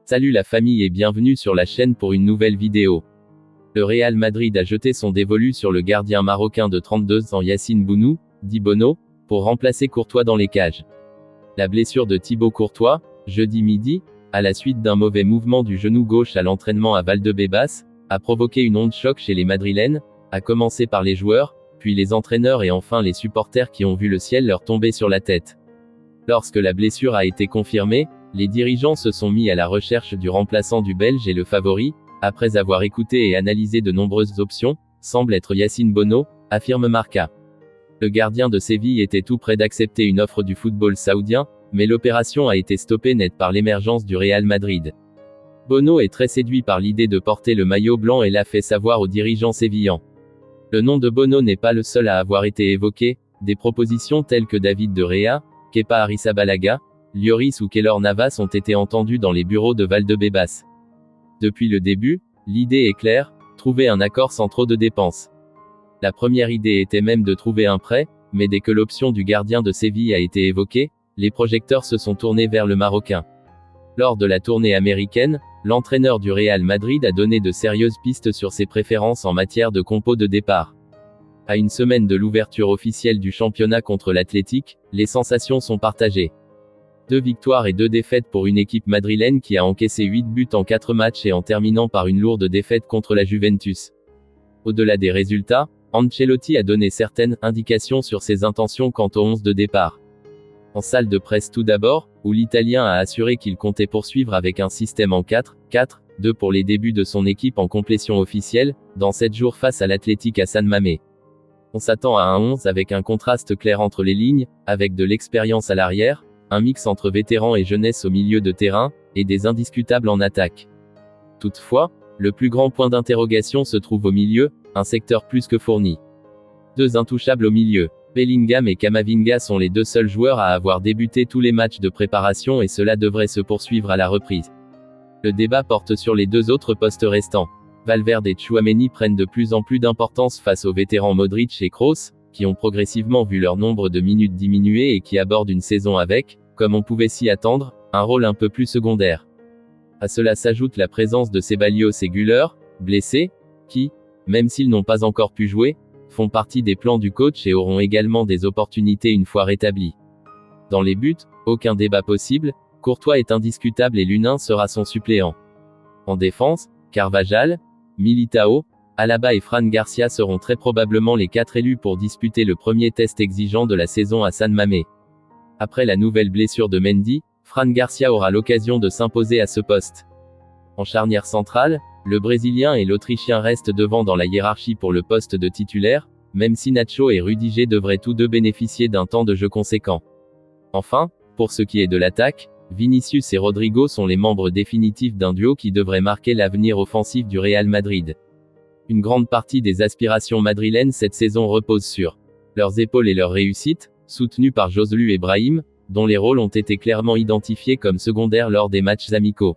Salut la famille et bienvenue sur la chaîne pour une nouvelle vidéo. Le Real Madrid a jeté son dévolu sur le gardien marocain de 32 ans Yacine Bounou, dit Bono, pour remplacer Courtois dans les cages. La blessure de Thibaut Courtois, jeudi midi, à la suite d'un mauvais mouvement du genou gauche à l'entraînement à Valdebebas, a provoqué une onde choc chez les Madrilènes, à commencer par les joueurs, puis les entraîneurs et enfin les supporters qui ont vu le ciel leur tomber sur la tête. Lorsque la blessure a été confirmée, les dirigeants se sont mis à la recherche du remplaçant du Belge et le favori, après avoir écouté et analysé de nombreuses options, semble être Yacine Bono, affirme Marca. Le gardien de Séville était tout près d'accepter une offre du football saoudien, mais l'opération a été stoppée net par l'émergence du Real Madrid. Bono est très séduit par l'idée de porter le maillot blanc et l'a fait savoir aux dirigeants sévillans. Le nom de Bono n'est pas le seul à avoir été évoqué, des propositions telles que David de Gea, Kepa Arrizabalaga, Lloris ou Keylor Navas ont été entendues dans les bureaux de Valdebebas. Depuis le début, l'idée est claire, trouver un accord sans trop de dépenses. La première idée était même de trouver un prêt, mais dès que l'option du gardien de Séville a été évoquée, les projecteurs se sont tournés vers le Marocain. Lors de la tournée américaine, l'entraîneur du Real Madrid a donné de sérieuses pistes sur ses préférences en matière de compo de départ. À une semaine de l'ouverture officielle du championnat contre l'Athletic, les sensations sont partagées. 2 victoires et 2 défaites pour une équipe madrilène qui a encaissé 8 buts en 4 matchs et en terminant par une lourde défaite contre la Juventus. Au-delà des résultats, Ancelotti a donné certaines indications sur ses intentions quant au 11 de départ. En salle de presse tout d'abord, où l'Italien a assuré qu'il comptait poursuivre avec un système en 4-4-2 pour les débuts de son équipe en complétion officielle, dans 7 jours face à l'Athletic à San Mamés. On s'attend à un 11 avec un contraste clair entre les lignes, avec de l'expérience à l'arrière, un mix entre vétérans et jeunesse au milieu de terrain, et des indiscutables en attaque. Toutefois, le plus grand point d'interrogation se trouve au milieu, un secteur plus que fourni. 2 intouchables au milieu. Bellingham et Camavinga sont les 2 seuls joueurs à avoir débuté tous les matchs de préparation et cela devrait se poursuivre à la reprise. Le débat porte sur les 2 autres postes restants. Valverde et Tchouaméni prennent de plus en plus d'importance face aux vétérans Modric et Kroos, qui ont progressivement vu leur nombre de minutes diminuer et qui abordent une saison avec, comme on pouvait s'y attendre, un rôle un peu plus secondaire. À cela s'ajoute la présence de Ceballos et Güler, blessés, qui, même s'ils n'ont pas encore pu jouer, font partie des plans du coach et auront également des opportunités une fois rétablis. Dans les buts, aucun débat possible, Courtois est indiscutable et Lunin sera son suppléant. En défense, Carvajal, Militao, Alaba et Fran Garcia seront très probablement les 4 élus pour disputer le premier test exigeant de la saison à San Mamés. Après la nouvelle blessure de Mendy, Fran Garcia aura l'occasion de s'imposer à ce poste. En charnière centrale, le Brésilien et l'Autrichien restent devant dans la hiérarchie pour le poste de titulaire, même si Nacho et Rudiger devraient tous deux bénéficier d'un temps de jeu conséquent. Enfin, pour ce qui est de l'attaque, Vinicius et Rodrigo sont les membres définitifs d'un duo qui devrait marquer l'avenir offensif du Real Madrid. Une grande partie des aspirations madrilènes cette saison repose sur leurs épaules et leur réussite, soutenues par Joselu et Brahim, dont les rôles ont été clairement identifiés comme secondaires lors des matchs amicaux.